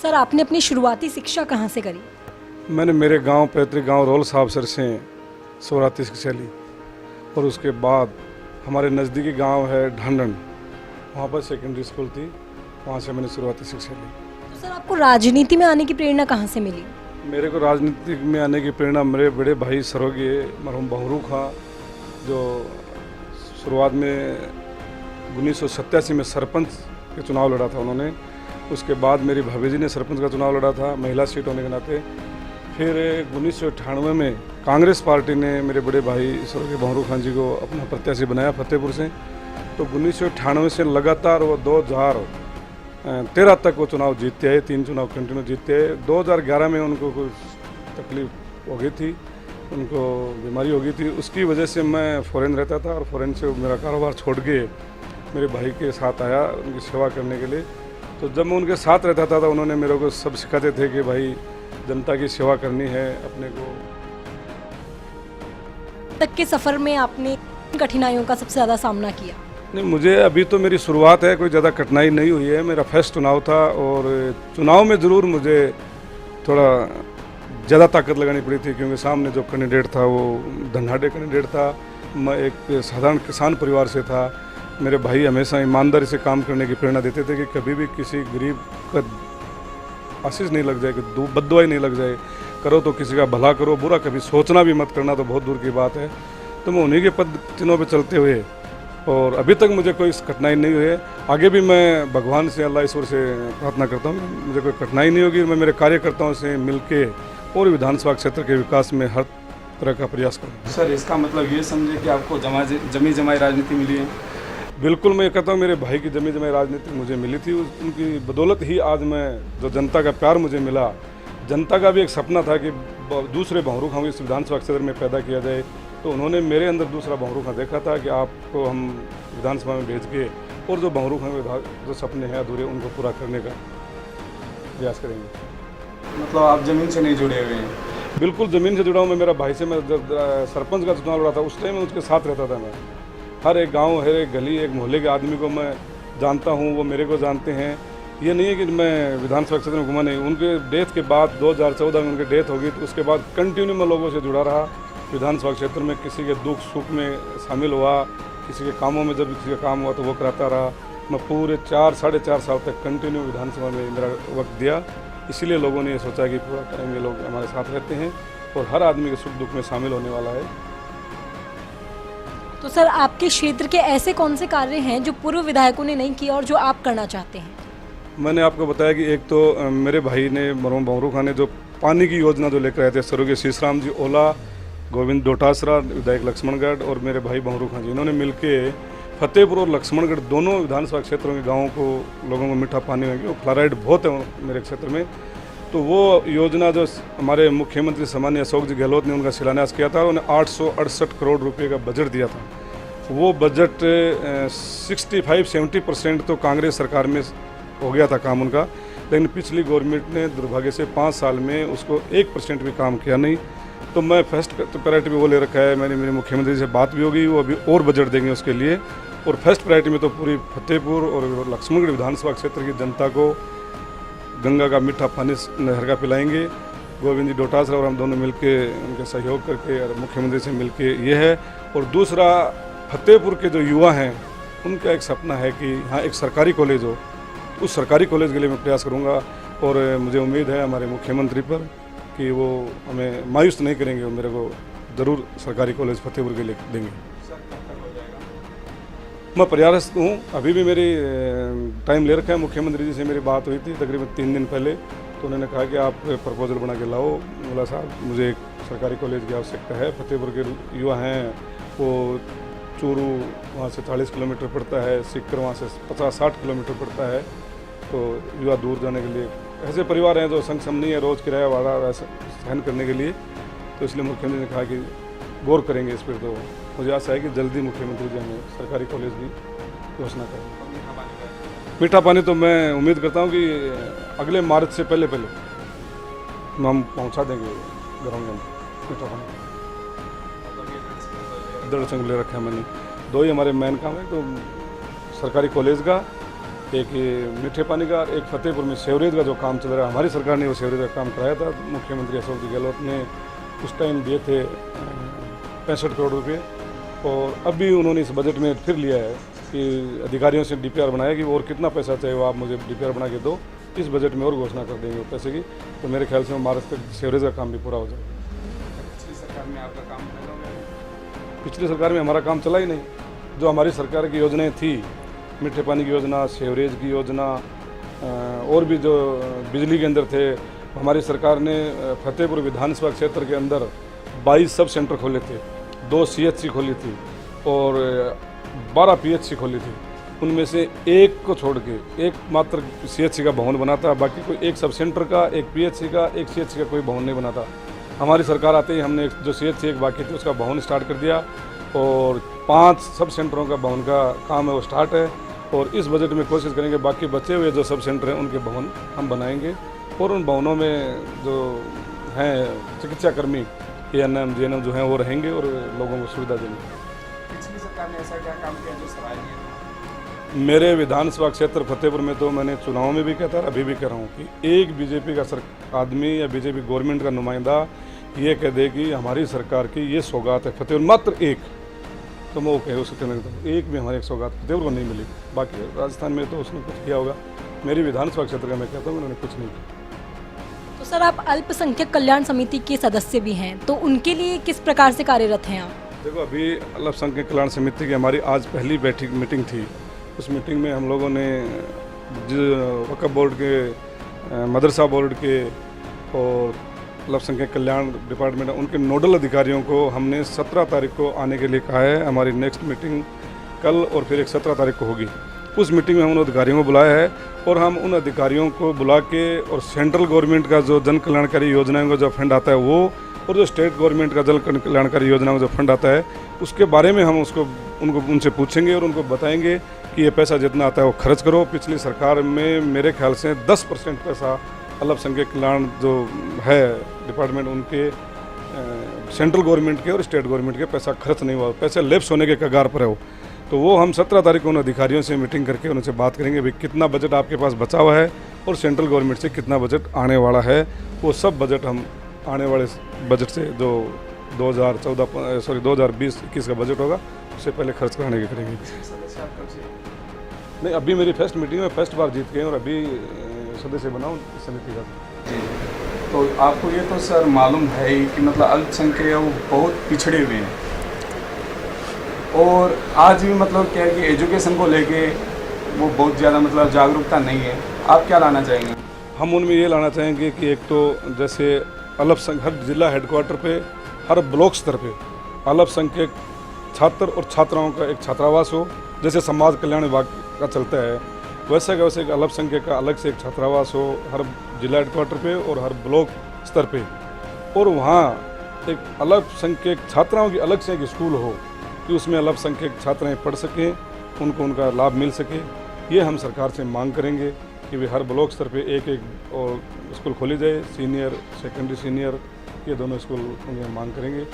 Sir आपने अपनी शुरुआती शिक्षा कहाँ से करी? मैंने मेरे गांव पैतृक गांव रोल साहब सर से शुरुआती शिक्षा ली और उसके बाद हमारे नज़दीकी गांव है ढांडन, वहाँ पर सेकेंडरी स्कूल थी, वहाँ से मैंने शुरुआती शिक्षा ली। तो सर आपको राजनीति में आने की प्रेरणा कहाँ से मिली? मेरे को राजनीति में आने की प्रेरणा मेरे बड़े भाई स्वर्गीय मरहूम बहरू खां, जो शुरुआत में 1987 में सरपंच के चुनाव लड़ा था उन्होंने। उसके बाद मेरी भाभी जी ने सरपंच का चुनाव लड़ा था महिला सीट होने के नाते। फिर 1998 में कांग्रेस पार्टी ने मेरे बड़े भाई स्वर्गीय बहरू खां जी को अपना प्रत्याशी बनाया फतेहपुर से। तो 1998 से लगातार वो 2013 तक वो चुनाव जीतते आए, 3 चुनाव कंटिन्यू जीतते आए। 2011 में उनको कुछ तकलीफ हो गई थी, उनको बीमारी हो गई थी, उसकी वजह से मैं फ़ॉरेन रहता था और फ़ॉरेन से मेरा कारोबार छोड़ के मेरे भाई के साथ आया उनकी सेवा करने के लिए। तो जब मैं उनके साथ रहता था तो उन्होंने मेरे को सब सिखाते थे कि भाई जनता की सेवा करनी है अपने को। तक के सफ़र में आपने कठिनाइयों का सबसे ज़्यादा सामना किया? नहीं, मुझे अभी तो मेरी शुरुआत है, कोई ज़्यादा कठिनाई नहीं हुई है। मेरा फर्स्ट चुनाव था और चुनाव में ज़रूर मुझे थोड़ा ज़्यादा ताकत लगानी पड़ी थी, क्योंकि सामने जो कैंडिडेट था वो धनाढ़ कैंडिडेट था। मैं एक साधारण किसान परिवार से था। मेरे भाई हमेशा ईमानदारी से काम करने की प्रेरणा देते थे कि कभी भी किसी गरीब का आशीष नहीं लग जाए, कि बद्दुआई नहीं लग जाए। करो तो किसी का भला करो, बुरा कभी सोचना भी मत करना तो बहुत दूर की बात है। तो मैं उन्हीं के पद्धतियों पे चलते हुए और अभी तक मुझे कोई कठिनाई नहीं हुई है। आगे भी मैं भगवान से, अल्लाह ईश्वर से प्रार्थना करता हूँ मुझे कोई कठिनाई नहीं होगी। मैं मेरे कार्यकर्ताओं से मिलके और विधानसभा क्षेत्र के विकास में हर तरह का प्रयास करूँ। सर इसका मतलब ये समझे कि आपको जमी जमाई राजनीति मिली है? बिल्कुल, मैं कहता हूँ मेरे भाई की जमी जमाई राजनीति मुझे मिली थी, उनकी बदौलत ही आज मैं जो जनता का प्यार मुझे मिला। जनता का भी एक सपना था कि दूसरे बहरू खां इस विधानसभा क्षेत्र में पैदा किया जाए, तो उन्होंने मेरे अंदर दूसरा बहरू खां देखा था कि आपको हम विधानसभा में भेज के और जो बहरू खां के जो सपने हैं अधूरे उनको पूरा करने का प्रयास करेंगे। मतलब आप ज़मीन से नहीं जुड़े हुए हैं? बिल्कुल ज़मीन से जुड़ा हूँ मैं। मेरा भाई से, मैं जब सरपंच का चुनाव लड़ा था उस टाइम में उसके साथ रहता था। मैं हर एक गांव, हर एक गली, एक मोहल्ले के आदमी को मैं जानता हूँ, वो मेरे को जानते हैं। ये नहीं है कि मैं विधानसभा क्षेत्र में घुमा नहीं। उनके डेथ के बाद 2014 में उनकी डेथ हो गई, तो उसके बाद कंटिन्यू मैं लोगों से जुड़ा रहा विधानसभा क्षेत्र में। किसी के दुख सुख में शामिल हुआ, किसी के कामों में जब किसी का काम हुआ तो वो कराता रहा। मैं पूरे 4-4.5 साल तक कंटिन्यू विधानसभा में मेरा वक्त दिया। इसीलिए लोगों ने ये सोचा कि पूरा टाइम ये लोग हमारे साथ रहते हैं और हर आदमी के सुख दुख में शामिल होने वाला है। तो सर आपके क्षेत्र के ऐसे कौन से कार्य हैं जो पूर्व विधायकों ने नहीं किया और जो आप करना चाहते हैं? मैंने आपको बताया कि एक तो मेरे भाई ने, मरहूम बहरू खां ने, जो पानी की योजना जो लेकर आए थे, स्वर्गीय शीशराम जी ओला, गोविंद डोटासरा, विधायक लक्ष्मणगढ़ और मेरे भाई बहरू खां जी, इन्होंने मिलके फतेहपुर और लक्ष्मणगढ़ दोनों विधानसभा क्षेत्रों के गाँवों को, लोगों को मीठा पानी में, वो फ्लोराइड बहुत है मेरे क्षेत्र में। तो वो योजना जो हमारे मुख्यमंत्री सम्माननीय अशोक जी गहलोत ने उनका शिलान्यास किया था, उन्हें 868 करोड़ रुपए का बजट दिया था। वो बजट 65-70% तो कांग्रेस सरकार में हो गया था काम उनका, लेकिन पिछली गवर्नमेंट ने दुर्भाग्य से 5 साल में उसको 1% भी काम किया नहीं। तो मैं फर्स्ट प्रायोरिटी में वो ले रखा है। मैंने मेरे मुख्यमंत्री से बात भी होगी, वो अभी और बजट देंगे उसके लिए। और फर्स्ट प्रायोरिटी में तो पूरी फतेहपुर और लक्ष्मणगढ़ विधानसभा क्षेत्र की जनता को गंगा का मीठा पानी नहर का पिलाएंगे। गोविंद जी डोटासरा और हम दोनों मिलके उनके सहयोग करके और मुख्यमंत्री से मिलके ये है। और दूसरा, फतेहपुर के जो युवा हैं उनका एक सपना है कि यहाँ एक सरकारी कॉलेज हो। उस सरकारी कॉलेज के लिए मैं प्रयास करूँगा और मुझे उम्मीद है हमारे मुख्यमंत्री पर कि वो हमें मायूस नहीं करेंगे, वो मेरे को ज़रूर सरकारी कॉलेज फतेहपुर के लिए देंगे। मैं प्रयासरत हूँ, अभी भी मेरी टाइम ले रखा है। मुख्यमंत्री जी से मेरी बात हुई थी तकरीबन 3 दिन पहले, तो उन्होंने कहा कि आप प्रपोजल बना के लाओ। बोला साहब मुझे एक सरकारी कॉलेज की आवश्यकता है। फतेहपुर के युवा हैं, वो चूरू वहाँ से 40 किलोमीटर पड़ता है, सीकर वहाँ से 50-60 किलोमीटर पड़ता है, तो युवा दूर जाने के लिए ऐसे परिवार हैं जो सक्षम नहीं है रोज़ किराया भाड़ा वैसे सहन करने के लिए। तो इसलिए मुख्यमंत्री ने कहा कि गौर करेंगे इस पर। तो मुझे आशा है कि जल्दी मुख्यमंत्री जी हमें सरकारी कॉलेज की घोषणा करेंगे। मीठा पानी तो मैं उम्मीद करता हूँ कि अगले मार्च से पहले हम पहुँचा देंगे घरों में मीठा पानी। दृढ़ संकल्प ले रखा है मैंने। 2 ही हमारे मेन काम है, तो सरकारी कॉलेज का एक ये मीठे पानी का, एक फतेहपुर में सीवरेज का जो काम चल रहा है, हमारी सरकार ने वो सीवरेज का काम कराया था। मुख्यमंत्री अशोक जी गहलोत ने उस टाइम दिए थे 65 करोड़ रुपये, और अभी उन्होंने इस बजट में फिर लिया है कि अधिकारियों से DPR बनाया कि और कितना पैसा चाहिए वो आप मुझे DPR बना के दो। इस बजट में और घोषणा कर देंगे पैसे की, तो मेरे ख्याल से महाराष्ट्र सीवरेज का काम भी पूरा हो जाएगा। पिछली सरकार में आपका काम लगा हुआ है? पिछली सरकार में हमारा काम चला ही नहीं। जो हमारी सरकार की योजनाएं थी, मीठे पानी की योजना, सीवरेज की योजना, और भी जो बिजली के अंदर थे, हमारी सरकार ने फतेहपुर विधानसभा क्षेत्र के अंदर 22 सब सेंटर खोले थे, 2 CHC खोली थी और 12 PHC खोली थी। उनमें से एक को छोड़ के एक मात्र CHC का भवन बना था, बाकी कोई एक सब सेंटर का, एक PHC का, एक CHC का कोई भवन नहीं बना था। हमारी सरकार आते ही हमने जो CHC एक बाकी थी उसका भवन स्टार्ट कर दिया, और 5 सब सेंटरों का भवन का काम है वो स्टार्ट है। और इस बजट में कोशिश करेंगे बाकी बचे हुए जो सब सेंटर हैं उनके भवन हम बनाएंगे, और उन भवनों में जो हैं चिकित्साकर्मी ANM GNM जो हैं वो रहेंगे और लोगों को सुविधा देंगे। पिछली सरकार ने ऐसा क्या काम किया जो सराहनीय था? मेरे विधानसभा क्षेत्र फतेहपुर में तो मैंने चुनाव में भी कहता और अभी भी कह रहा हूँ कि एक बीजेपी का आदमी या बीजेपी गवर्नमेंट का नुमाइंदा ये कह दे कि हमारी सरकार की ये सौगात है फतेहपुर, मात्र एक, तो मैं वो कहे उसके कहने लगता हूँ, एक भी हमारी एक सौगात फतेहपुर को नहीं मिली। बाकी राजस्थान में तो उसने कुछ किया होगा, मेरी विधानसभा क्षेत्र का मैं कहता हूँ उन्होंने कुछ नहीं किया। तो सर, आप अल्पसंख्यक कल्याण समिति के सदस्य भी हैं, तो उनके लिए किस प्रकार से कार्यरत हैं आप? देखो, अभी अल्पसंख्यक कल्याण समिति की हमारी आज पहली मीटिंग थी। उस मीटिंग में हम लोगों ने वक्फ बोर्ड के, मदरसा बोर्ड के और अल्पसंख्यक कल्याण डिपार्टमेंट उनके नोडल अधिकारियों को हमने 17 तारीख को आने के लिए कहा है। हमारी नेक्स्ट मीटिंग कल और फिर एक 17 तारीख को होगी। उस मीटिंग में हम उन अधिकारियों को बुलाया है, और हम उन अधिकारियों को बुला के और सेंट्रल गवर्नमेंट का जो जन कल्याणकारी योजनाओं का जो फंड आता है वो, और जो स्टेट गवर्नमेंट का जन कल्याणकारी योजनाओं का जो फंड आता है उसके बारे में हम उनसे पूछेंगे और उनको बताएंगे कि ये पैसा जितना आता है वो खर्च करो। पिछली सरकार में मेरे ख्याल से 10% पैसा अल्पसंख्यक कल्याण जो है डिपार्टमेंट उनके सेंट्रल गवर्नमेंट के और स्टेट गवर्नमेंट के पैसा खर्च नहीं हुआ, पैसे लैप्स होने के कगार पर है वो। तो वो हम 17 तारीख को उन अधिकारियों से मीटिंग करके उनसे बात करेंगे भाई कितना बजट आपके पास बचा हुआ है और सेंट्रल गवर्नमेंट से कितना बजट आने वाला है। वो सब बजट हम आने वाले बजट से जो 2020-21 का बजट होगा उससे पहले खर्च कराने के करेंगे। सदस्य आप कब से? नहीं, अभी मेरी फर्स्ट मीटिंग में फर्स्ट बार जीत गए और अभी सदस्य बनाऊँ समिति का। जी, तो आपको ये तो सर मालूम है ही कि मतलब अल्पसंख्यक वो बहुत पिछड़े हुए हैं, और आज भी मतलब क्या है कि एजुकेशन को लेके वो बहुत ज़्यादा मतलब जागरूकता नहीं है। आप क्या लाना चाहेंगे? हम उनमें ये लाना चाहेंगे कि एक तो जैसे हर जिला हेडक्वार्टर पे, हर ब्लॉक स्तर पे अल्पसंख्यक छात्र और छात्राओं का एक छात्रावास हो, जैसे समाज कल्याण विभाग का चलता है वैसे का वैसे एक अल्पसंख्यक का अलग से एक छात्रावास हो हर जिला हेडक्वार्टर पे और हर ब्लॉक स्तर पे, और वहाँ एक अल्पसंख्यक छात्राओं की अलग से एक स्कूल हो कि उसमें अल्पसंख्यक छात्राएं पढ़ सकें, उनको उनका लाभ मिल सके। ये हम सरकार से मांग करेंगे कि वे हर ब्लॉक स्तर पे एक एक और स्कूल खोली जाए, सीनियर सेकेंडरी सीनियर ये दोनों स्कूल उनकी मांग करेंगे।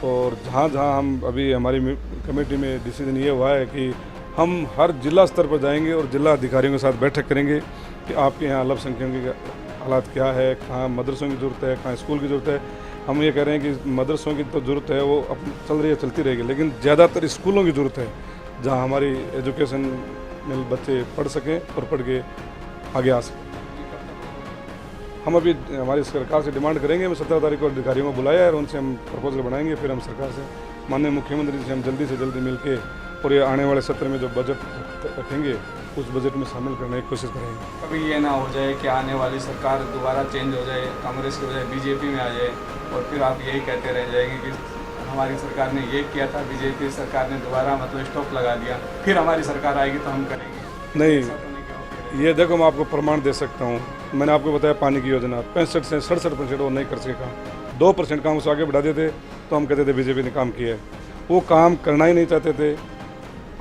और जहाँ जहाँ हम अभी हमारी कमेटी में डिसीजन ये हुआ है कि हम हर जिला स्तर पर जाएंगे और जिला अधिकारियों के साथ बैठक करेंगे कि आपके यहाँ अल्पसंख्यकों के हालात क्या है, कहाँ मदरसों की ज़रूरत है, कहाँ स्कूल की ज़रूरत है। हम ये कह रहे हैं कि मदरसों की तो ज़रूरत है वो अब चल रही है, चलती रहेगी, लेकिन ज़्यादातर स्कूलों की ज़रूरत है जहाँ हमारी एजुकेशन में बच्चे पढ़ सकें और पढ़ के आगे आ सकें। हम अभी हमारी सरकार से डिमांड करेंगे, हम 17 तारीख को अधिकारियों को बुलाया है और उनसे हम प्रपोजल बनाएंगे, फिर हम सरकार से माननीय मुख्यमंत्री से हम जल्दी से जल्दी मिलके और ये आने वाले सत्र में जो बजट रखेंगे उस बजट में शामिल करने की कोशिश करेंगे। कभी ये ना हो जाए कि आने वाली सरकार दोबारा चेंज हो जाए, कांग्रेस की बजाय बीजेपी में आ जाए और फिर आप यही कहते रह जाएंगे कि हमारी सरकार ने ये किया था, बीजेपी सरकार ने दोबारा मतलब स्टॉप लगा दिया, फिर हमारी सरकार आएगी तो हम करेंगे। नहीं, ये देखो मैं आपको प्रमाण दे सकता हूँ। मैंने आपको बताया पानी की योजना 65 से 67% वो नहीं कर सके काम, 2% काम उसको आगे बढ़ा देते तो हम कहते थे बीजेपी ने काम किया है। वो काम करना ही नहीं चाहते थे।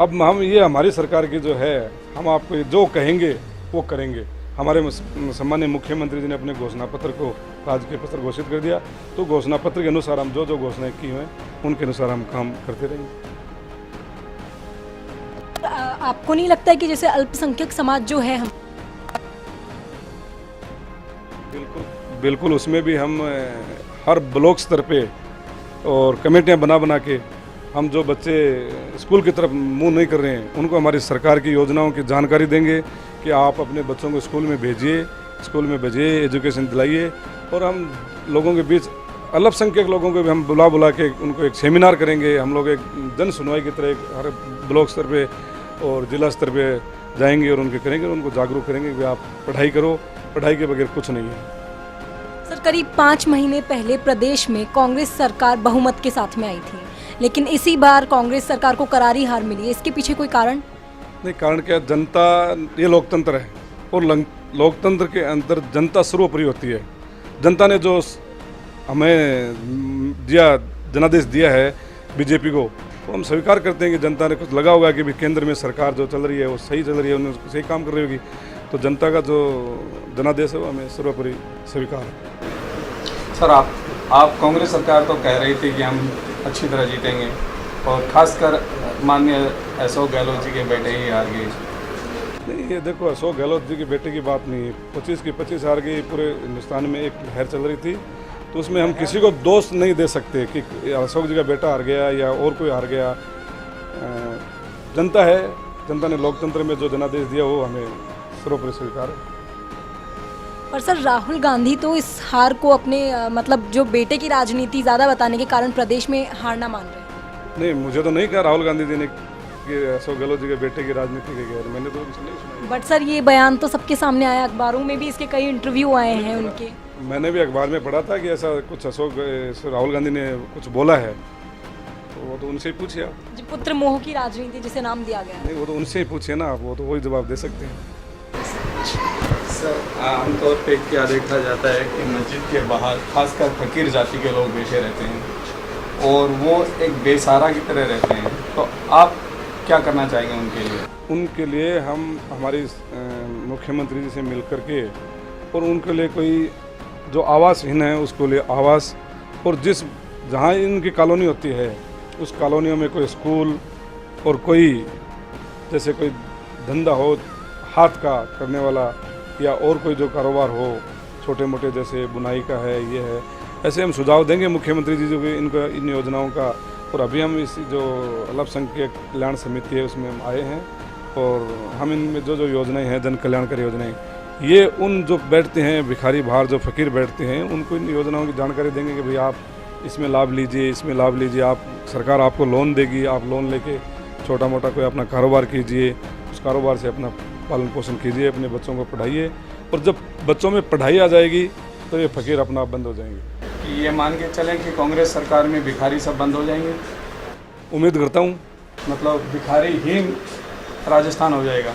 अब हम ये हमारी सरकार की जो है, हम आपको जो कहेंगे वो करेंगे। हमारे सम्माननीय मुख्यमंत्री जी ने अपने घोषणा पत्र को राजकीय पत्र घोषित कर दिया, तो घोषणा पत्र के अनुसार हम जो जो घोषणाएं की हैं उनके अनुसार हम काम करते रहेंगे। आपको नहीं लगता है कि जैसे अल्पसंख्यक समाज जो है हम बिल्कुल बिल्कुल, उसमें भी हम हर ब्लॉक स्तर पे और कमेटियां बना बना के हम जो बच्चे स्कूल की तरफ मुंह नहीं कर रहे हैं उनको हमारी सरकार की योजनाओं की जानकारी देंगे कि आप अपने बच्चों को स्कूल में भेजिए, स्कूल में भेजिए, एजुकेशन दिलाइए। और हम लोगों के बीच अल्पसंख्यक लोगों को भी हम बुला बुला के उनको एक सेमिनार करेंगे। हम लोग एक जन सुनवाई की तरह एक हर ब्लॉक स्तर पे और जिला स्तर पे जाएंगे और उनके करेंगे, उनको जागरूक करेंगे कि आप पढ़ाई करो, पढ़ाई के बगैर कुछ नहीं है। सर करीब 5 महीने पहले प्रदेश में कांग्रेस सरकार बहुमत के साथ में आई थी, लेकिन इसी बार कांग्रेस सरकार को करारी हार मिली है। इसके पीछे कोई कारण? नहीं, कारण क्या, जनता, ये लोकतंत्र है और लोकतंत्र के अंदर जनता सर्वोपरि होती है। जनता ने जो हमें जनादेश दिया है बीजेपी को, तो हम स्वीकार करते हैं कि जनता ने कुछ लगा होगा कि भी केंद्र में सरकार जो चल रही है वो सही चल रही है, उन्हें सही काम कर रही होगी, तो जनता का जो जनादेश है वो हमें सर्वोपरि स्वीकार है। सर आप कांग्रेस सरकार तो कह रही थी कि हम अच्छी तरह जीतेंगे और खासकर माननीय अशोक गहलोत जी के बेटे ही हार गए। नहीं, ये देखो, अशोक गहलोत जी के बेटे की बात नहीं है। 25 की 25 हार गई, पूरे हिंदुस्तान में एक लहर चल रही थी, तो उसमें हम किसी को दोष नहीं दे सकते कि अशोक जी का बेटा हार गया या और कोई हार गया। जनता है, जनता ने लोकतंत्र में जो जनादेश दिया वो हमें सर्वोपरि स्वीकार है। पर सर राहुल गांधी तो इस हार को अपने मतलब जो बेटे की राजनीति ज़्यादा बताने के कारण प्रदेश में हार ना मान रहे हैं। नहीं, मुझे तो नहीं कहा राहुल गांधी जी ने कि अशोक गहलोत जी के बेटे की राजनीति के गैर, मैंने तो उनसे नहीं सुना। बट सर ये बयान तो सबके सामने आया, अखबारों में भी इसके कई इंटरव्यू आए हैं उनके। मैंने भी अखबार में पढ़ा था कि ऐसा कुछ राहुल गांधी ने कुछ बोला है, तो वो तो उनसे ही पूछिए आप। जो पुत्र मोह की राजनीति जिसे नाम दिया गया। नहीं, वो तो उनसे ही पूछिए ना आप, वो तो वही जवाब दे सकते हैं। सर आमतौर पे क्या देखा जाता है कि मस्जिद के बाहर खासकर फकीर जाति के लोग बैठे रहते हैं और वो एक बेसहारा की तरह रहते हैं, तो आप क्या करना चाहेंगे उनके लिए? उनके लिए हम हमारी मुख्यमंत्री जी से मिल कर के और उनके लिए कोई जो आवासहीन है उसको लिए आवास, और जहाँ इनकी कॉलोनी होती है उस कॉलोनियों में कोई स्कूल और कोई जैसे कोई धंधा हो हाथ का करने वाला या और कोई जो कारोबार हो छोटे मोटे, जैसे बुनाई का है, ये है, ऐसे हम सुझाव देंगे मुख्यमंत्री जी जो कि इनको इन योजनाओं का। और अभी हम इस जो अल्पसंख्यक कल्याण समिति है उसमें हम आए हैं और हम इनमें जो जो योजनाएं हैं, जन कल्याणकारी योजनाएं, ये उन जो बैठते हैं भिखारी बाहर जो फकीर बैठते हैं उनको इन योजनाओं की जानकारी देंगे कि भाई आप इसमें लाभ लीजिए, इसमें लाभ लीजिए, आप सरकार आपको लोन देगी, आप लोन लेके छोटा मोटा कोई अपना कारोबार कीजिए, उस कारोबार से अपना पालन पोषण कीजिए, अपने बच्चों को पढ़ाइए, और जब बच्चों में पढ़ाई आ जाएगी तो ये फकीर अपना आप बंद हो जाएंगे। कि ये मान के चलें कि कांग्रेस सरकार में भिखारी सब बंद हो जाएंगे? उम्मीद करता हूँ। मतलब भिखारीहीन राजस्थान हो जाएगा।